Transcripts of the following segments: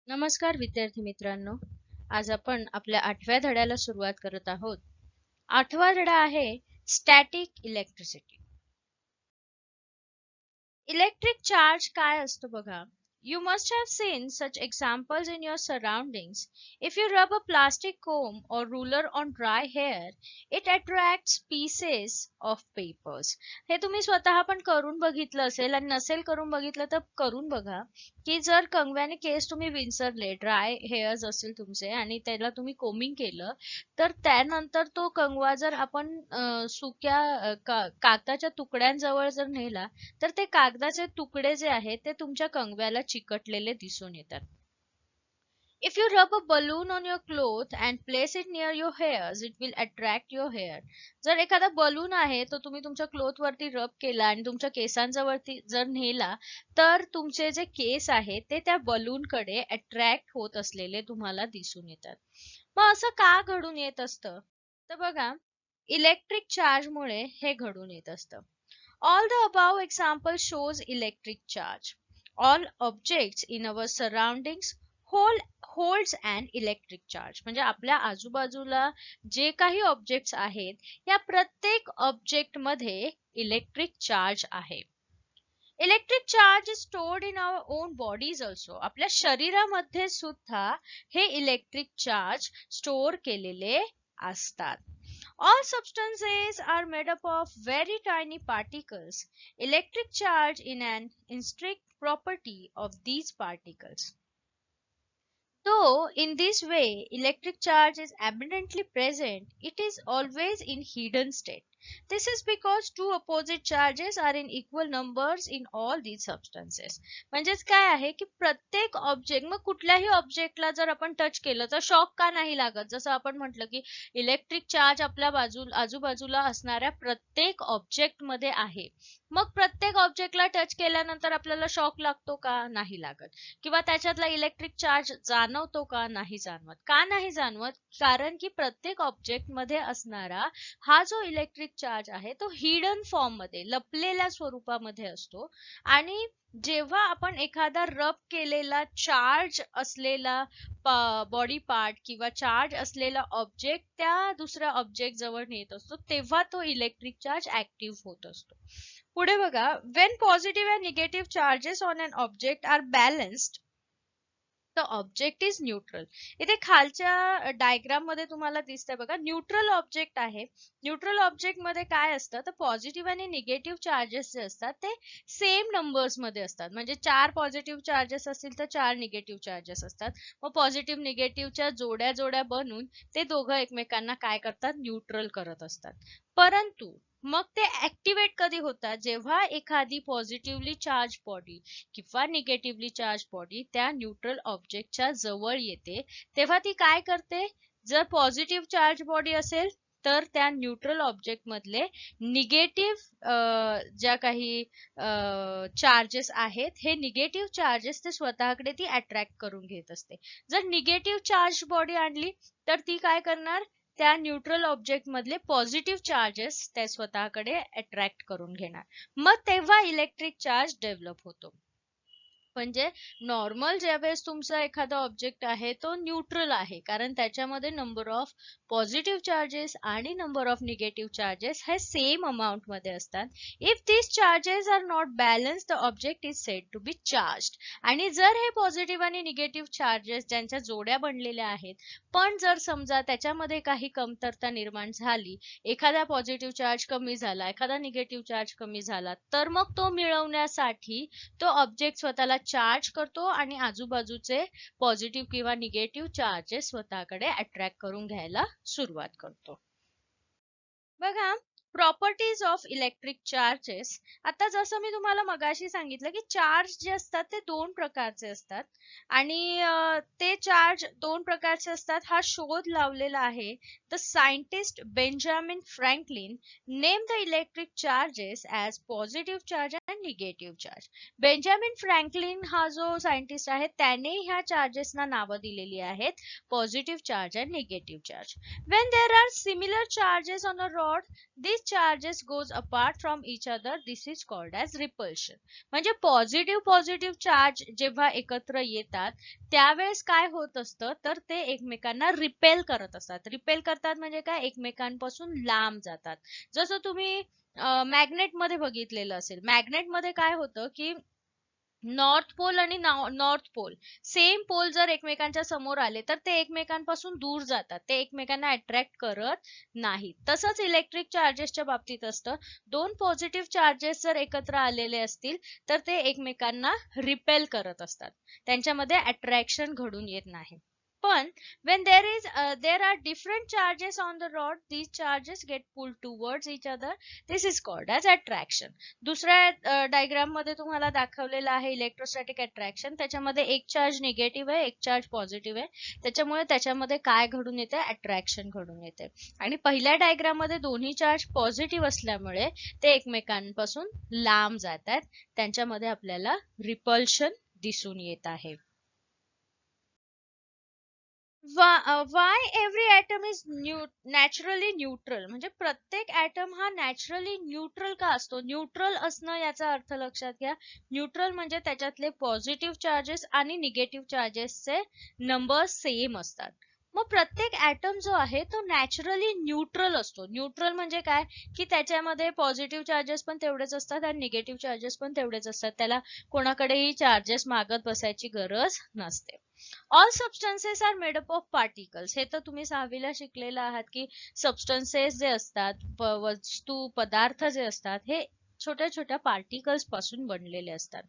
नमस्कार विद्यार्थी मित्रांनो. आज आपण आपल्या 8व्या धड्याला सुरुवात करत आहोत. 8वा धडा आहे स्टॅटिक इलेक्ट्रिसिटी. इलेक्ट्रिक चार्ज काय असतो बघा. You must have seen such examples in your surroundings. If you rub a plastic comb or ruler on dry hair, it attracts pieces of papers. हे तुम्ही स्वतः पण करून बघितलं असेल आणि नसेल करून बघितलं तर करून बघा की जर कंगव्याने केस तुम्ही विंचरले, ड्राय हेअर्स असतील तुमचे आणि त्याला तुम्ही कोमिंग केलं, तर त्यानंतर तो कंगवा जर आपण सुक्या कागदाच्या तुकड्यांजवळ जर नेला तर ते कागदाचे तुकडे जे आहेत ते तुमच्या कंगव्याला चिकटलेले दिसून येतात. If you rub a balloon on your cloth and place it near your hairs, it will attract your hair. जर एखादा बलून आहे तो तुम्ही तुमच्या क्लोथ वरती रब केला आणि तुमच्या केसांजवळती जर नेला तर तुमचे जे केस आहेत ते त्या बलून कडे अट्रॅक्ट होत असलेले तुम्हाला दिसून येतात. मग असं का घडून येत असतं? तर बघा, इलेक्ट्रिक चार्ज मुळे हे घडून येत असतं. All the above example shows electric charge. All objects in our surroundings holds an electric charge. म्हणजे आपल्या आजूबाजूला जे काही ऑब्जेक्ट्स आहेत या प्रत्येक ऑब्जेक्ट मध्ये इलेक्ट्रिक चार्ज आहे. Electric charge is stored in our own bodies also. आपल्या शरीरामध्ये सुद्धा हे इलेक्ट्रिक चार्ज स्टोर केलेले असतात. All substances are made up of very tiny particles. Electric charge is an intrinsic property of these particles. Though in this way electric charge is abundantly present, it is always in hidden state. This is because two opposite charges are in equal numbers in all these substances. म्हणजेच काय आहे की प्रत्येक object, मग कुठल्याही ऑब्जेक्टला जर आपण टच केलं तर शॉक का नाही लागत? जसं आपण म्हटलं की इलेक्ट्रिक चार्ज आपल्या आजूबाजूला असणाऱ्या प्रत्येक ऑब्जेक्ट मध्ये आहे. मग प्रत्येक ऑब्जेक्टला टच केल्यानंतर आपल्याला शॉक लागतो का? नाही लागत. किंवा त्याच्यातला इलेक्ट्रिक चार्ज जाणवतो का? नाही जाणवत. का नाही जाणवत? कारण की प्रत्येक ऑब्जेक्ट मध्ये असणारा हा जो इलेक्ट्रिक चार्ज आहे तो हिडन फॉर्म मध्ये, लपलेल्या स्वरूपामध्ये असतो. आणि जेव्हा आपण एखादा रब केलेला चार्ज असलेला बॉडी पार्ट किंवा चार्ज असलेला ऑब्जेक्ट त्या दुसऱ्या ऑब्जेक्ट जवळ नेत असतो तेव्हा तो इलेक्ट्रिक चार्ज ऍक्टिव्ह होत असतो. पुढे बघा, when positive and negative charges on an object are balanced, the object is neutral. इथे खालच्या डायग्राम मध्ये तुम्हाला दिसतंय बघा, न्यूट्रल ऑब्जेक्ट आहे. न्यूट्रल ऑब्जेक्ट मध्ये काय असतं तर पॉझिटिव्ह आणि निगेटिव्ह चार्जेस जे असतात ते सेम नंबर्स मध्ये असतात. म्हणजे 4 पॉझिटिव्ह चार्जेस असतील तर 4 निगेटिव्ह चार्जेस असतात. मग पॉझिटिव्ह निगेटिव्हच्या जोड्या जोड्या बनून ते दोघं एकमेकांना काय करतात? न्यूट्रल करत असतात. परंतु मग ते ऍक्टिव्हेट कधी होतात? जेव्हा एखादी पॉझिटिव्हली चार्ज बॉडी किंवा निगेटिव्हली चार्ज बॉडी त्या न्यूट्रल ऑब्जेक्टच्या जवळ येते तेव्हा ती काय करते? जर पॉझिटिव्ह चार्ज बॉडी असेल तर त्या न्यूट्रल ऑब्जेक्ट मधले निगेटिव्ह ज्या काही चार्जेस आहेत हे निगेटिव्ह चार्जेस ते स्वतःकडे ती अट्रॅक्ट करून घेत असते. जर निगेटिव्ह चार्ज बॉडी आणली तर ती काय करणार? त्या न्यूट्रल ऑब्जेक्ट मधले पॉझिटिव्ह चार्जेस त्या स्वतःकडे अट्रॅक्ट करून घेणार. मग तेव्हा इलेक्ट्रिक चार्ज डेव्हलप होतो. म्हणजे नॉर्मल ज्यावेळेस तुमचा एखादा ऑब्जेक्ट आहे तो न्यूट्रल आहे कारण त्याच्यामध्ये नंबर ऑफ पॉझिटिव्ह चार्जेस आणि नंबर ऑफ निगेटिव्ह चार्जेस हे सेम अमाउंट मध्ये असतात. If this charges are not balance the object is said to be charged. आणि जर हे पॉझिटिव्ह आणि निगेटिव्ह चार्जेस ज्यांच्या जोड्या बनलेल्या आहेत पण जर समजा त्याच्यामध्ये काही कमतरता निर्माण झाली, एखादा पॉझिटिव्ह चार्ज कमी झाला, एखादा निगेटिव्ह चार्ज कमी झाला, तर मग तो मिळवण्यासाठी तो ऑब्जेक्ट स्वतःला चार्ज करतो आणि आजूबाजूचे पॉझिटिव्ह किंवा निगेटिव्ह चार्जेस स्वतःकडे अट्रॅक्ट करून घ्यायला सुरुवात करतो. बघा, प्रॉपर्टीज ऑफ इलेक्ट्रिक चार्जेस. आता जसं मी तुम्हाला मगाशी सांगितलं की चार्ज जे असतात ते दोन प्रकारचे असतात आणि ते चार्ज दोन प्रकारचे असतात हा शोध लावलेला आहे. The scientist Benjamin Franklin name the electric charges as positive charge and negative charge. Benjamin Franklin हा जो सायंटिस्ट आहे त्याने ह्या चार्जेसना नावं दिलेली आहेत positive charge and negative charge. When there are similar charges on a rod, these charges goes apart from each other, this is called as repulsion. म्हणजे positive charge जेव्हा एकत्र येतात त्यावेळेस काय होत असतं तर ते एकमेकांना रिपेल करत असतात. रिपेल करतात म्हणजे काय, एकमेकांपासून लांब जातात. जसं तुम्ही मॅग्नेट मध्ये बघितलेलं असेल, मॅग्नेट मध्ये काय होतं की नॉर्थ पोल आणि नॉर्थ पोल सेम पोल जर एकमेकांच्या समोर आले तर ते एकमेकांपासून दूर जातात, ते एकमेकांना अट्रॅक्ट करत नाही. तसंच इलेक्ट्रिक चार्जेसच्या बाबतीत असतं, दोन पॉझिटिव्ह चार्जेस जर एकत्र आलेले असतील तर ते एकमेकांना रिपेल करत असतात, त्यांच्यामध्ये अट्रॅक्शन घडून येत नाही. पण when there are different charges on the rod, these charges get pulled towards each other, this is called as attraction. दुसऱ्या डायग्राम मध्ये तुम्हाला दाखवलेलं आहे इलेक्ट्रोस्टॅटिक अट्रॅक्शन, त्याच्यामध्ये एक चार्ज निगेटिव्ह आहे, एक चार्ज पॉझिटिव्ह आहे, त्याच्यामुळे त्याच्यामध्ये काय घडून येते, अट्रॅक्शन घडून येते. आणि पहिल्या डायग्राम मध्ये दोन्ही चार्ज पॉझिटिव्ह असल्यामुळे ते एकमेकांपासून लांब जातात, त्यांच्यामध्ये आपल्याला रिपल्शन दिसून येत आहे. why every atom is naturally neutral, म्हणजे प्रत्येक ऍटम हा नॅचरली न्यूट्रल का असतो. न्यूट्रल असणं याचा अर्थ लक्षात घ्या, न्यूट्रल म्हणजे त्याच्यातले पॉझिटिव्ह चार्जेस आणि निगेटिव्ह चार्जेसचे नंबर सेम असतात. मग प्रत्येक ऍटम जो आहे तो नॅचरली न्यूट्रल असतो. न्यूट्रल म्हणजे काय की त्याच्यामध्ये पॉझिटिव्ह चार्जेस पण तेवढेच असतात आणि निगेटिव्ह चार्जेस पण तेवढेच असतात, त्याला कोणाकडेही चार्जेस मागत बसायची गरज नसते. All substances are made up of particles, हे तर तुम्ही 6वीला शिकलेलं आहात की सबस्टन्सेस जे असतात, वस्तू पदार्थ जे असतात हे छोट्या छोट्या पार्टिकल्स पासून बनलेले असतात.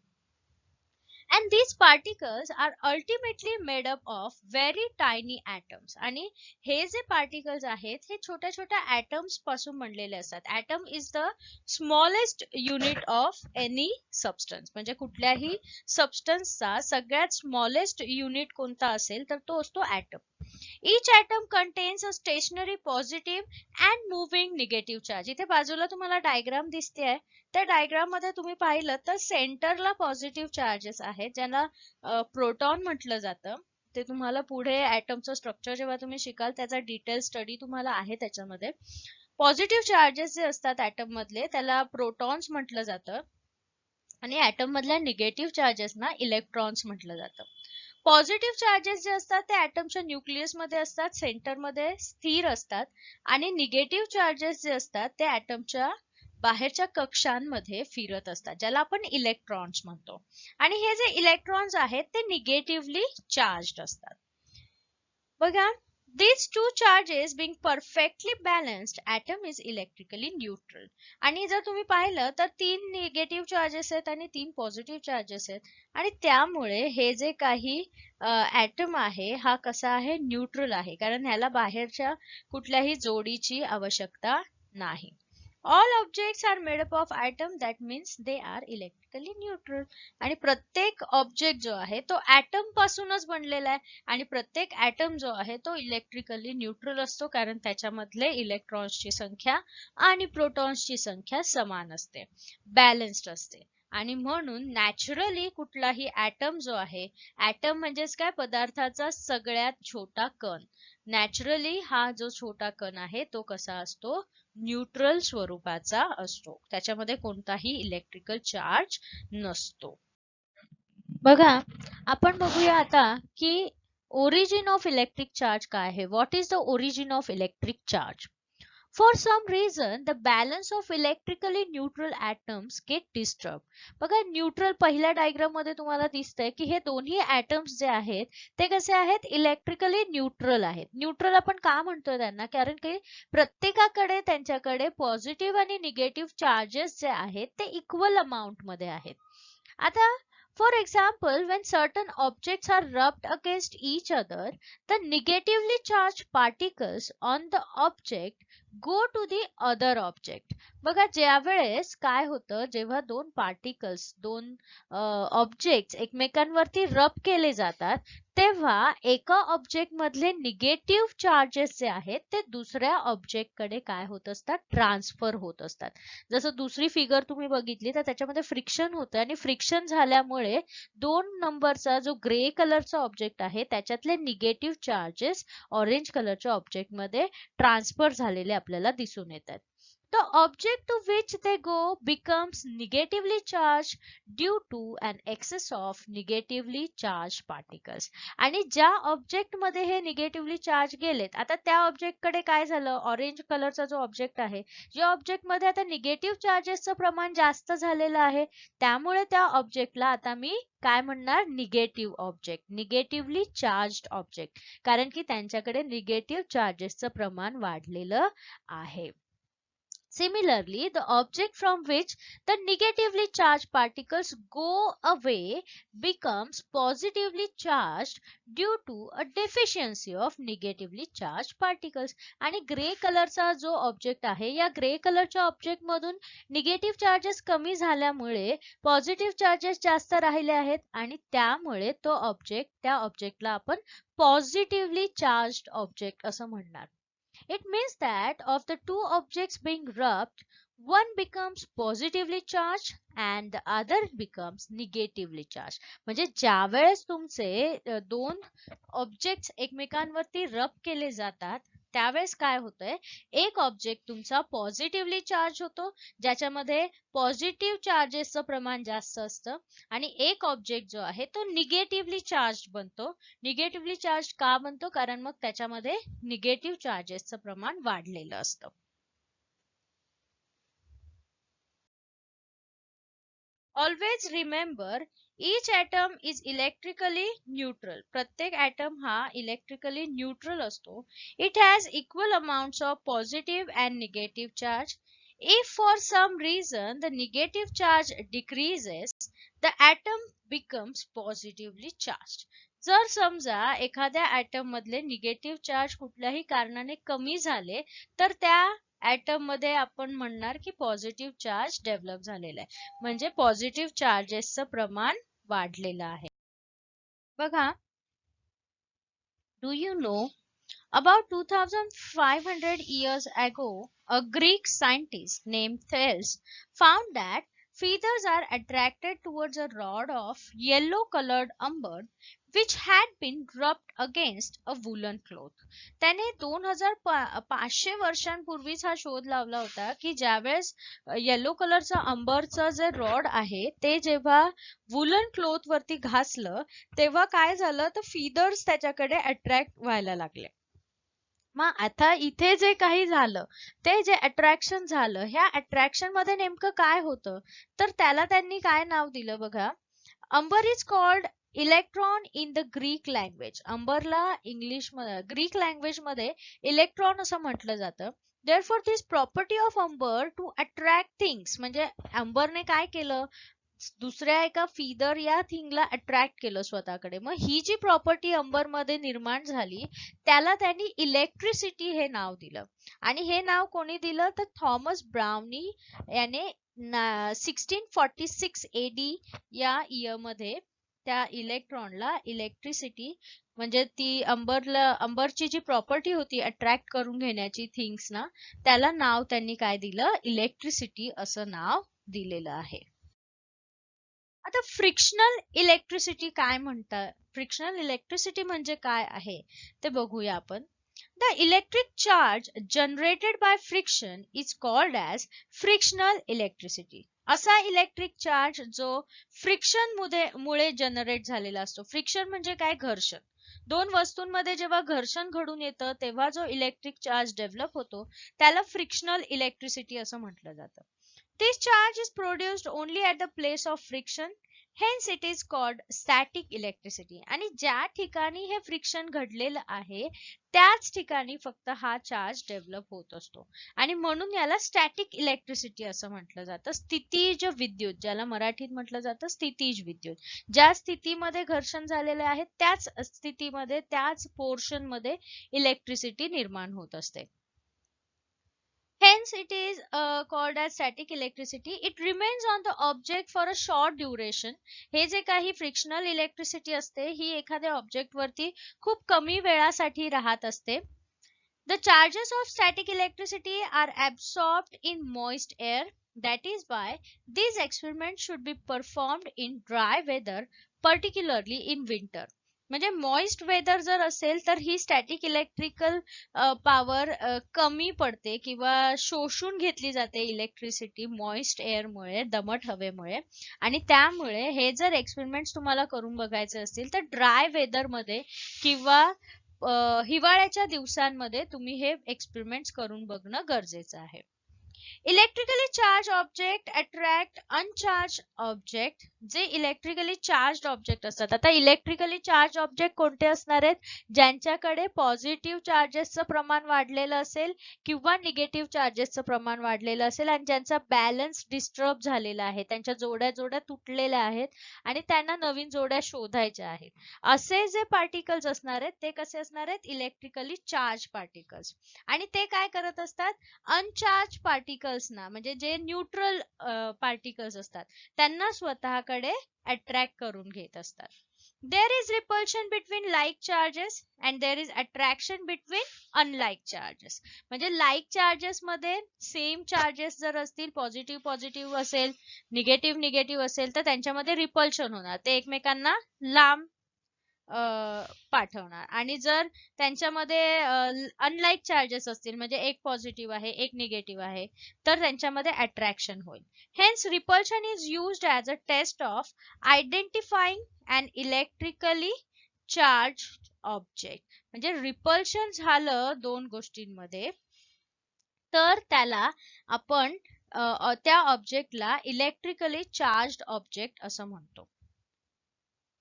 and these particles are ultimately made up of very tiny atoms. आणि हे जे पार्टिकल्स आहेत हे छोट्या छोट्या atoms पासून बनलेले असतात. atom is the smallest unit of any substance, म्हणजे कुठल्याही सबस्टन्सचा सगळ्यात स्मॉलेस्ट युनिट कोणता असेल तर तो असतो atom. Each atom contains a stationary positive and moving negative charge. इथे बाजूला तुम्हाला डायग्राम दिसते आहे, त्या डायग्राम मध्ये तुम्ही पाहिलं तर सेंटरला पॉझिटिव्ह चार्जेस आहेत ज्यांना प्रोटॉन म्हटलं जातं. ते तुम्हाला पुढे ऍटमचं स्ट्रक्चर जेव्हा तुम्ही शिकाल त्याचा डिटेल स्टडी तुम्हाला आहे त्याच्यामध्ये. पॉझिटिव्ह चार्जेस जे असतात ऍटम मधले त्याला प्रोटॉन्स म्हटलं जातं आणि ऍटम मधल्या निगेटिव्ह चार्जेसना इलेक्ट्रॉन्स म्हटलं जातं. पॉझिटिव्ह चार्जेस जे असतात ते ऍटमच्या न्यूक्लियस मध्ये असतात, सेंटर मध्ये स्थिर असतात, आणि निगेटिव्ह चार्जेस जे असतात ते ऍटमच्या बाहेरच्या कक्षांमध्ये फिरत असतात, ज्याला आपण इलेक्ट्रॉन्स म्हणतो. आणि हे जे इलेक्ट्रॉन्स आहेत ते निगेटिव्हली चार्ज्ड असतात. बघा, these two charges being perfectly balanced, atom is electrically neutral. आणि जर तुम्ही पाहिलं तर 3 निगेटिव्ह चार्जेस आहेत आणि 3 पॉझिटिव्ह चार्जेस आहेत, आणि त्यामुळे हे जे काही ऍटम आहे हा कसा आहे, न्यूट्रल आहे, कारण ह्याला बाहेरच्या कुठल्याही जोडीची आवश्यकता नाही. All objects are made up of atom, that means they are electrically neutral. आणि प्रत्येक ऑब्जेक्ट जो आहे तो ऍटम पासूनच बनलेला आहे, आणि प्रत्येक ऍटम जो आहे तो इलेक्ट्रिकली न्यूट्रल असतो, कारण त्याच्यामधले इलेक्ट्रॉन्सची संख्या आणि प्रोटॉन्सची संख्या समान असते, बॅलन्स्ड असते. आणि म्हणून नॅचरली कुठलाही ऍटम जो आहे, ऍटम म्हणजेच काय, पदार्थाचा सगळ्यात छोटा कण, नॅचरली हा जो छोटा कण आहे तो कसा असतो, न्यूट्रल स्वरूपाचा असतो, त्याच्यामध्ये कोणताही इलेक्ट्रिकल चार्ज नसतो. बघा, आपण बघूया आता की ओरिजिन ऑफ इलेक्ट्रिक चार्ज काय आहे. What is the origin of electric charge? For some reason, the balance of electrically neutral atoms get disturbed. बघा, न्यूट्रल पहिल्या डायग्राम मध्ये तुम्हाला दिसतंय की हे दोन्ही ऍटम्स जे आहेत ते कसे आहेत, इलेक्ट्रिकली न्यूट्रल आहेत. न्यूट्रल आपण का म्हणतोय त्यांना, कारण की प्रत्येकाकडे त्यांच्याकडे पॉझिटिव्ह आणि निगेटिव्ह चार्जेस जे आहेत ते इक्वल अमाउंट मध्ये आहेत. आता for example, when certain objects are rubbed against each other, the negatively charged particles on the object go to the other object. बघा, ज्या वेळेस काय होतं, जेव्हा दोन पार्टिकल्स, दोन ऑब्जेक्ट्स एकमेकांवरती रब केले जातात तेव्हा एका ऑब्जेक्ट मधले निगेटिव्ह चार्जेस जे आहेत ते दुसऱ्या ऑब्जेक्ट कडे काय होत असतात, ट्रान्सफर होत असतात. जसं दुसरी फिगर तुम्ही बघितली तर त्याच्यामध्ये फ्रिक्शन होतं, आणि फ्रिक्शन झाल्यामुळे 2 नंबरचा जो ग्रे कलरचा ऑब्जेक्ट आहे त्याच्यातले निगेटिव्ह चार्जेस ऑरेंज कलरच्या ऑब्जेक्ट मध्ये ट्रान्सफर झालेले आपल्याला दिसून येतात. the object to which they go becomes negatively charged due to an excess of negatively charged particles. आणि ज्या ऑब्जेक्ट मध्ये हे निगेटिव्हली चार्ज गेलेत, आता त्या ऑब्जेक्ट कडे काय झालं, ऑरेंज कलरचा जो ऑब्जेक्ट आहे, ज्या ऑब्जेक्ट मध्ये आता निगेटिव्ह चार्जेसचं प्रमाण जास्त झालेलं आहे, त्यामुळे त्या ऑब्जेक्टला आता मी काय म्हणणार, negative object, negatively charged object, कारण की त्यांच्याकडे निगेटिव्ह चार्जेसचं प्रमाण वाढलेलं आहे. Similarly, the object from which the negatively charged particles go away becomes positively charged due to a deficiency of negatively charged particles. आणि ग्रे कलरचा जो ऑब्जेक्ट आहे, या ग्रे कलरच्या ऑब्जेक्ट मधून निगेटिव्ह चार्जेस कमी झाल्यामुळे पॉझिटिव्ह चार्जेस जास्त राहिले आहेत आणि त्यामुळे तो ऑब्जेक्ट, त्या ऑब्जेक्टला आपण पॉझिटिव्हली चार्ज्ड ऑब्जेक्ट असं म्हणणार. It means that of the two objects being rubbed, one becomes positively charged and the other becomes negatively charged. म्हणजे ज्या वेळेस तुमचे दोन ऑब्जेक्ट्स एकमेकांवरती रब केले जातात, त्यावेळेस काय होतंय, एक ऑब्जेक्ट तुमचा पॉझिटिव्हली चार्ज होतो, ज्याच्यामध्ये पॉझिटिव्ह चार्जेसचं प्रमाण जास्त असतं, आणि एक ऑब्जेक्ट जो आहे तो निगेटिव्हली चार्ज बनतो. निगेटिव्हली चार्ज का बनतो, कारण मग त्याच्यामध्ये निगेटिव्ह चार्जेसचं प्रमाण वाढलेलं असतं. Always remember, each atom is electrically neutral. प्रत्येक atom हा electrically neutral असतो. It has equal amounts of positive and negative charge. If for some reason the negative charge decreases, the atom becomes positively charged. जर समजा एखाद्या item मधले negative charge कुठल्याही कारणाने कमी झाले, तर त्या ॲटम मध्ये आपण म्हणणार की पॉझिटिव्ह चार्ज डेव्हलप झालेला आहे, म्हणजे पॉझिटिव्ह चार्जेसचं प्रमाण वाढलेलं आहे. बघा, do you know, about 2500 years ago, a Greek scientist named Thales found that feathers are attracted towards a rod of yellow colored umber which had been rubbed against a woolen cloth. त्याने 2500 वर्षांपूर्वीच हा शोध लावला होता की ज्यावेळेस yellow कलरचा अंबरचं जे रॉड आहे ते जेव्हा वुलन क्लोथ वरती घासलं, तेव्हा काय झालं, तर फीदर्स त्याच्याकडे अट्रॅक्ट व्हायला लागले. मग आता इथे जे काही झालं, ते जे अट्रॅक्शन झालं, ह्या अट्रॅक्शन मध्ये नेमकं काय होतं, तर त्याला त्यांनी काय नाव दिलं बघा, amber is called electron in the Greek language. अंबरला इंग्लिश ग्रीक लँग्वेज मध्ये इलेक्ट्रॉन असं म्हटलं जातं. therefore this property of amber to attract things, म्हणजे अंबरने काय केलं, दुसऱ्या एका फिदर या थिंगला अट्रॅक्ट केलं स्वतःकडे. मग ही जी प्रॉपर्टी अंबर मध्ये निर्माण झाली, त्याला त्यांनी इलेक्ट्रिसिटी हे नाव दिलं. आणि हे नाव कोणी दिलं, तर थॉमस ब्राउनी याने 1646 AD या इयर मध्ये त्या इलेक्ट्रॉनला इलेक्ट्रिसिटी, म्हणजे ती अंबरची जी प्रॉपर्टी होती अट्रॅक्ट करून घेण्याची थिंग्स ना, त्याला नाव त्यांनी काय दिलं, इलेक्ट्रिसिटी असं नाव दिलेलं आहे. आता फ्रिक्शनल इलेक्ट्रिसिटी काय म्हणतात, फ्रिक्शनल इलेक्ट्रिसिटी म्हणजे काय आहे ते बघूया आपण. The electric charge generated by friction is called as frictional electricity. असा इलेक्ट्रिक चार्ज जो फ्रिक्शन मुळे जनरेट झालेला असतो. फ्रिक्शन म्हणजे काय, घर्षण. दोन वस्तूंमध्ये जेव्हा घर्षण घडून येतं तेव्हा जो इलेक्ट्रिक चार्ज डेव्हलप होतो त्याला फ्रिक्शनल इलेक्ट्रिसिटी असं म्हटलं जातं. This charge is produced only at the place of friction, hence it is called static electricity. आणि ज्या ठिकाणी हे फ्रिक्शन घडलेलं आहे त्याच ठिकाणी फक्त हा चार्ज डेव्हलप होत असतो, आणि म्हणून याला स्टॅटिक इलेक्ट्रिसिटी असं म्हटलं जातं. स्थितीज विद्युत, ज्याला मराठीत म्हटलं जातं स्थितीज विद्युत. ज्या स्थितीमध्ये घर्षण झालेले आहे त्याच स्थितीमध्ये, त्याच पोर्शन मध्ये इलेक्ट्रिसिटी निर्माण होत असते. Hence it is called as static electricity. It remains on the object for a short duration. हे जे काही फ्रिक्शनल इलेक्ट्रिसिटी असते ही एखाद्या ऑब्जेक्ट वरती खूप कमी वेळासाठी राहत असते. The charges of static electricity are absorbed in moist air. That is why these experiments should be performed in dry weather, particularly in winter. म्हणजे मॉइस्ट वेदर जर असेल तर ही स्टॅटिक इलेक्ट्रिकल पॉवर कमी पडते किंवा शोषून घेतली जाते इलेक्ट्रिसिटी मॉइस्ट एअरमुळे, दमट हवेमुळे. आणि त्यामुळे हे जर एक्सपेरिमेंट्स तुम्हाला करून बघायचे असतील तर ड्राय वेदर मध्ये किंवा हिवाळ्याच्या दिवसांमध्ये तुम्ही हे एक्सपेरिमेंट्स करून बघणं गरजेचं आहे. Electrically charge object attract अनचार्ज object. जे इलेक्ट्रिकली चार्ज ऑब्जेक्ट असतात, आता इलेक्ट्रिकली चार्ज ऑब्जेक्ट कोणते असणार आहेत? ज्यांच्याकडे पॉझिटिव्ह चार्जेसचं प्रमाण वाढलेलं असेल किंवा निगेटिव्ह चार्जेसचं प्रमाण वाढलेलं असेल आणि ज्यांचा बॅलन्स डिस्टर्ब झालेला आहे, त्यांच्या जोड्या जोड्या तुटलेल्या आहेत आणि त्यांना नवीन जोड्या शोधायच्या आहेत, असे जे पार्टिकल्स असणार आहेत ते कसे असणार आहेत? Electrically charge particles. आणि ते काय करत असतात? अनचार्ज पार्टिकल्सना, म्हणजे जे न्यूट्रल पार्टिकल्स असतात त्यांना स्वतःकडे अट्रॅक्ट करून घेत असतात. There is repulsion between like charges and there is attraction between unlike charges. म्हणजे लाईक चार्जेस मध्ये सेम चार्जेस जर असतील, पॉझिटिव्ह पॉझिटिव्ह असेल, निगेटिव्ह निगेटिव्ह असेल, तर त्यांच्यामध्ये रिपल्शन होणार, ते एकमेकांना लांब पाठवणार. आणि जर त्यांच्यामध्ये अनलाईक चार्जेस असतील, म्हणजे एक पॉझिटिव्ह आहे एक निगेटिव्ह आहे, तर त्यांच्यामध्ये अट्रॅक्शन होईल. Hence repulsion is used as a test of identifying an electrically charge object. म्हणजे रिपल्शन झालं दोन गोष्टींमध्ये तर त्याला आपण त्या ऑब्जेक्टला इलेक्ट्रिकली चार्ज ऑब्जेक्ट असं म्हणतो.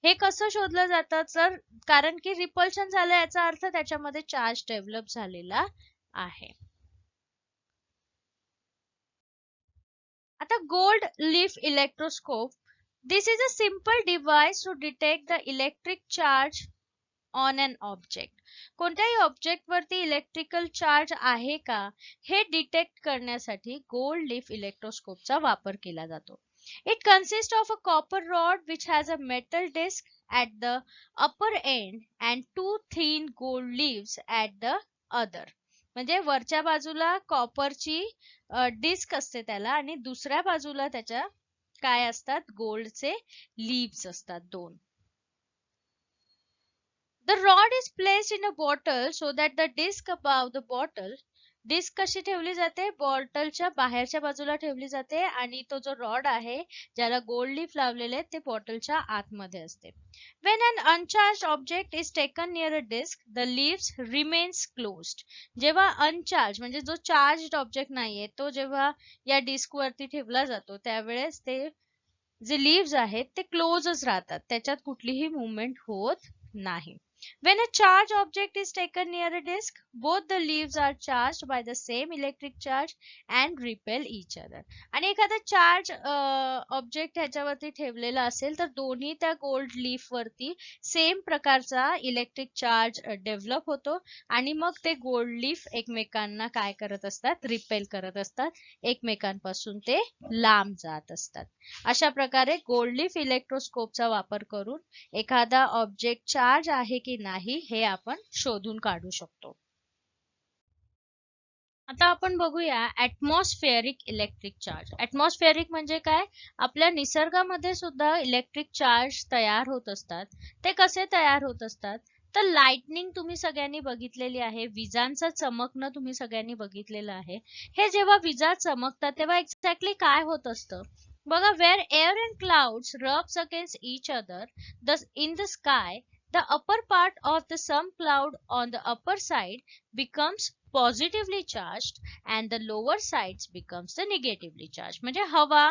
हे कसं शोधलं जातं? तर कारण की रिपल्शन झालं याचा अर्थ त्याच्यामध्ये चार्ज डेव्हलप झालेला आहे. आता gold leaf electroscope. This is a simple device to detect the electric charge on an object. कोणत्याही ऑब्जेक्ट वरती इलेक्ट्रिकल चार्ज आहे का हे डिटेक्ट करण्यासाठी गोल्ड लीफ इलेक्ट्रोस्कोपचा वापर केला जातो. It consists of a copper rod which has a metal disc at the upper end and two thin gold leaves at the other. म्हणजे वरच्या बाजूला कॉपरची डिस्क असते त्याला आणि दुसऱ्या बाजूला त्याच्या काय असतात? गोल्डचे लीव्स असतात दोन. The rod is placed in a bottle so that the disc above the bottle. Disc कशी ठेवली जाते? बॉटलच्या बाहेरच्या बाजूला ठेवली जाते आणि तो जो रॉड आहे ज्याला गोल्ड लीफ लावलेले ते बॉटलच्या आतमध्ये असते. When an uncharged object is taken near a disc, the leaves remains closed. जेव्हा अनचार्ज म्हणजे जो चार्ज्ड ऑब्जेक्ट नाहीये तो जेव्हा या डिस्क वरती ठेवला जातो त्यावेळेस ते जे लीव्स आहेत ते क्लोजच राहतात, त्याच्यात कुठलीही मूवमेंट होत नाही. When a charged object is taken near a disk, both the leaves are charged by the same electric charge and repel each other. आणि एखादा चार्ज ऑब्जेक्ट ह्याच्यावरती ठेवलेला असेल तर दोन्ही त्या गोल्ड लीफ वरती सेम प्रकारचा इलेक्ट्रिक चार्ज डेव्हलप होतो आणि मग ते गोल्ड लीफ एकमेकांना काय करत असतात? रिपेल करत असतात, एकमेकांपासून ते लांब जात असतात. अशा प्रकारे गोल्ड लीफ इलेक्ट्रोस्कोपचा वापर करून एखादा ऑब्जेक्ट चार्ज आहे की नाही हे आपण शोधून काढू शकतो. आता आपण बघूया ऍटमॉस्फेरिक इलेक्ट्रिक चार्ज. ऍटमॉस्फेरिक म्हणजे काय? आपल्या निसर्गामध्ये सुद्धा इलेक्ट्रिक चार्ज तयार होत असतात. ते कसे तयार होत असतात? तर लाइटनिंग तुम्ही सगळ्यांनी बघितलेली आहे, विजांचं चमकणं तुम्ही सगळ्यांनी बघितलेलं आहे. हे जेव्हा विजा चमकतात तेव्हा एक्झॅक्टली काय होत असतं बघा. Where air and clouds rubs against each other in the sky, the upper part of the some cloud on the upper side becomes positively charged and the lower sides becomes the negatively charged. म्हणजे हवा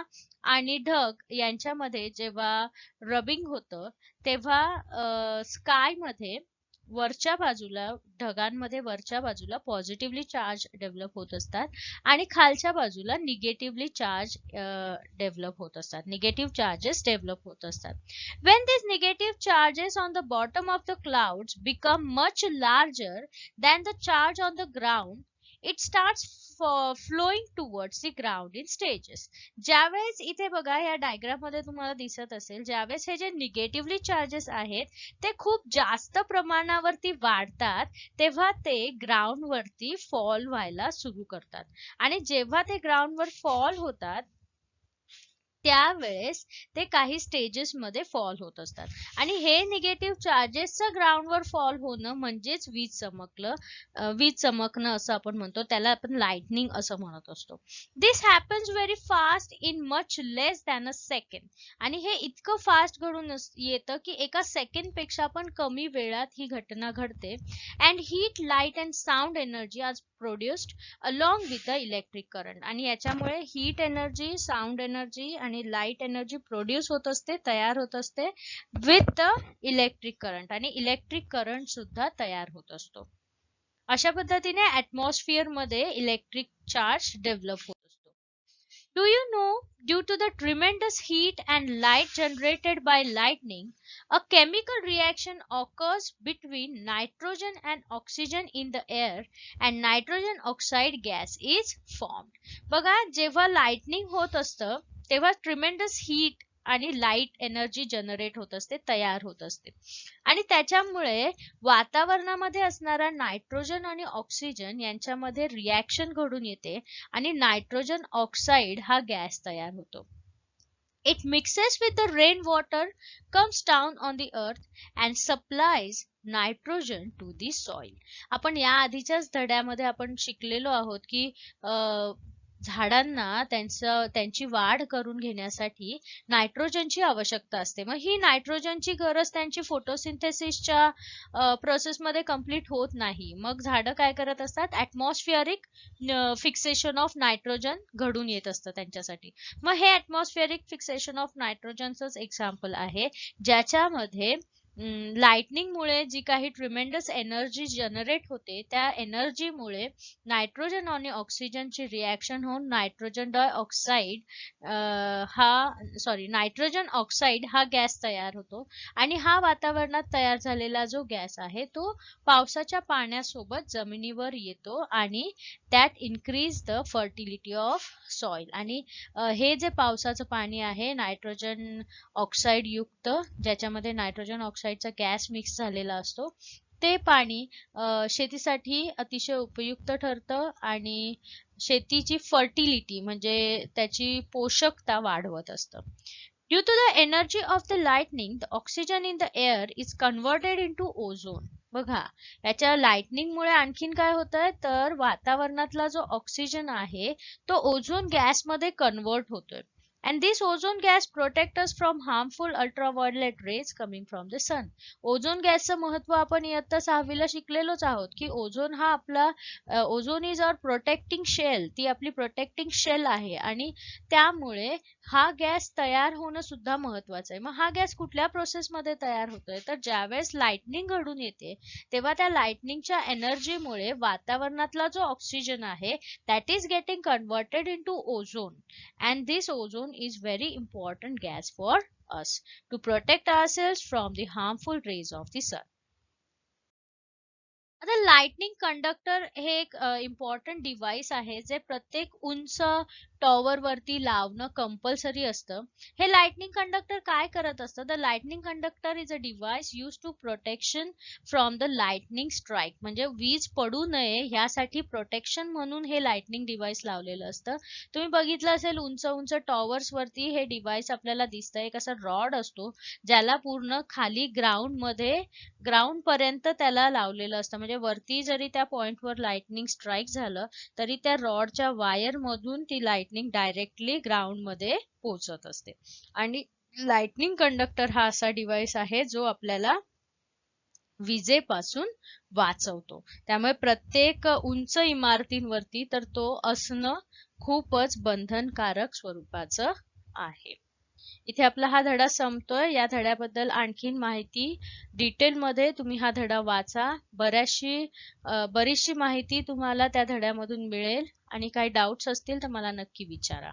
आणि ढग यांच्यामध्ये जेव्हा rubbing होतं तेव्हा sky मध्ये वरच्या बाजूला, ढगांमध्ये वरच्या बाजूला पॉझिटिव्हली चार्ज डेव्हलप होत असतात आणि खालच्या बाजूला निगेटिव्हली चार्ज डेव्हलप होत असतात, निगेटिव्ह चार्जेस डेव्हलप होत असतात. When these negative charges on the bottom of the clouds become much larger than the charge on the ground, it starts flowing towards the ground in stages. ज्यावेळेस इथे बघा या diagram मध्ये तुम्हाला दिसत असेल, ज्यावेळेस हे जे निगेटिव्हली चार्जेस आहेत ते खूप जास्त प्रमाणावरती वाढतात तेव्हा ते ग्राउंड वरती फॉल व्हायला सुरू करतात आणि जेव्हा ते ग्राउंड वर फॉल होतात त्यावेळेस ते काही स्टेजेस मध्ये फॉल होत असतात आणि हे निगेटिव्ह चार्जेसचं ग्राउंडवर फॉल होणं म्हणजेच वीज चमकणं असं आपण म्हणतो, त्याला आपण लाइटनिंग असं म्हणत असतो. This happens very fast in much less than a second. आणि हे इतकं फास्ट घडून येतं की एका सेकंड पेक्षा पण कमी वेळात ही घटना घडते. And heat, light and sound energy are produced along with the electric current. आणि याच्यामुळे हीट एनर्जी, साऊंड एनर्जी आणि लाईट एनर्जी प्रोड्यूस होत असते, तयार होत असते विथ द इलेक्ट्रिक करंट, आणि इलेक्ट्रिक करंट सुद्धा तयार होत असतो. अशा पद्धतीने ऍटमॉस्फिअर मध्ये इलेक्ट्रिक चार्ज डेव्हलप होत असतो. Do you know, due to the tremendous heat and light generated by lightning, a chemical reaction occurs between nitrogen and oxygen in the air and nitrogen oxide gas is formed. बघा, जेव्हा lightning होत असतं तेव्हा tremendous heat आणि light energy generate होत असते, तयार होत असते, आणि त्याच्यामुळे वातावरणामध्ये असणारा नायट्रोजन आणि ऑक्सिजन यांच्यामध्ये रिॲक्शन घडून येते आणि नायट्रोजन ऑक्साइड हा गॅस तयार होतो. It mixes with the rainwater, comes down on the earth and supplies nitrogen to the soil. आपण या आधीच्याच धड्यामध्ये आपण शिकलेलो आहोत की झाडांना त्यांची वाढ करून घेण्यासाठी नायट्रोजनची आवश्यकता असते. मग ही नायट्रोजनची गरज त्यांची फोटोसिंथेसिसच्या प्रोसेसमध्ये कंप्लीट होत नाही. मग झाडं काय करत असतात, ऍटमॉस्फिअरिक फिक्सेशन ऑफ नायट्रोजन घडून येत असतं त्यांच्यासाठी. मग हे ऍटमॉस्फिअरिक फिक्सेशन ऑफ नायट्रोजनचंच एक्झाम्पल आहे, ज्याच्यामध्ये लाइटनिंग मुळे जी काही ट्रिमेंडस एनर्जी जनरेट होते, त्या एनर्जीमुळे नायट्रोजन आणि ऑक्सिजनची रिॲक्शन होऊन नायट्रोजन ऑक्साइड हा गॅस तयार होतो. आणि हा वातावरणात तयार झालेला जो गॅस आहे तो पावसाच्या पाण्यासोबत जमिनीवर येतो आणि that increase the fertility of soil. आणि हे जे पावसाचं पाणी आहे नायट्रोजन ऑक्साइड युक्त, ज्याच्यामध्ये नायट्रोजन ऑक्साइडचा गॅस मिक्स झालेला असतो, ते पाणी शेतीसाठी अतिशय उपयुक्त ठरतं आणि शेतीची फर्टिलिटी म्हणजे त्याची पोषकता वाढवत असतं. Due to the energy of the lightning, the oxygen in the air is converted into ozone. बघा, याच्या लाइटनिंग मुळे आणखीन काय होतंय तर वातावरणातला जो ऑक्सिजन आहे तो ओझोन गॅस मध्ये कन्वर्ट होतोय. And this ozone gas protects us from harmful ultraviolet rays coming from the sun. Ozone गॅसचं महत्व आपण इयत्ता 6वीला शिकलेलोच आहोत की ओझोन हा आपला ozone is our protecting shell, ती आपली प्रोटेक्टिंग शेल आहे आणि त्यामुळे हा गॅस तयार होणं सुद्धा महत्वाचं आहे. मग हा गॅस कुठल्या प्रोसेसमध्ये तयार होतोय तर ज्यावेळेस लाइटनिंग घडून येते तेव्हा त्या लाइटनिंगच्या एनर्जीमुळे वातावरणातला जो ऑक्सिजन आहे that is getting converted into ozone, and this ozone is very important gas for us to protect ourselves from the harmful rays of the sun. आता लाइटनिंग कंडक्टर हे एक इम्पॉर्टंट डिव्हाइस आहे जे प्रत्येक उंच टॉवर वरती लावणं कंपल्सरी असतं. हे लाइटनिंग कंडक्टर काय करत असतं, the lightning conductor is a device use to protection from the lightning strike. म्हणजे वीज पडू नये यासाठी प्रोटेक्शन म्हणून हे लाइटनिंग डिव्हाइस लावलेलं असतं. तुम्ही बघितलं असेल उंच उंच टॉवर्स वरती हे डिव्हाइस आपल्याला दिसतं. एक असा रॉड असतो ज्याला पूर्ण खाली ग्राउंड पर्यंत त्याला लावलेलं असतं. म्हणजे वरती जरी त्या पॉइंटवर लाइटनिंग स्ट्राइक झालं तरी त्या रॉडच्या वायर मधून ती लाइटनिंग डायरेक्टली ग्राउंड मध्ये पोहोचत असते. आणि लाइटनिंग कंडक्टर हा असा डिव्हाइस आहे जो आपल्याला विजेपासून वाचवतो. त्यामुळे प्रत्येक उंच इमारतींवरती तर तो असणं खूपच बंधनकारक स्वरूपाचं आहे. इथे आपला हा धडा संपतोय. या धड्याबद्दल आणखीन माहिती डिटेल मध्ये तुम्ही हा धडा वाचा. बरीचशी माहिती तुम्हाला त्या धड्यामधून मिळेल आणि काही डाउट्स असतील तर मला नक्की विचारा.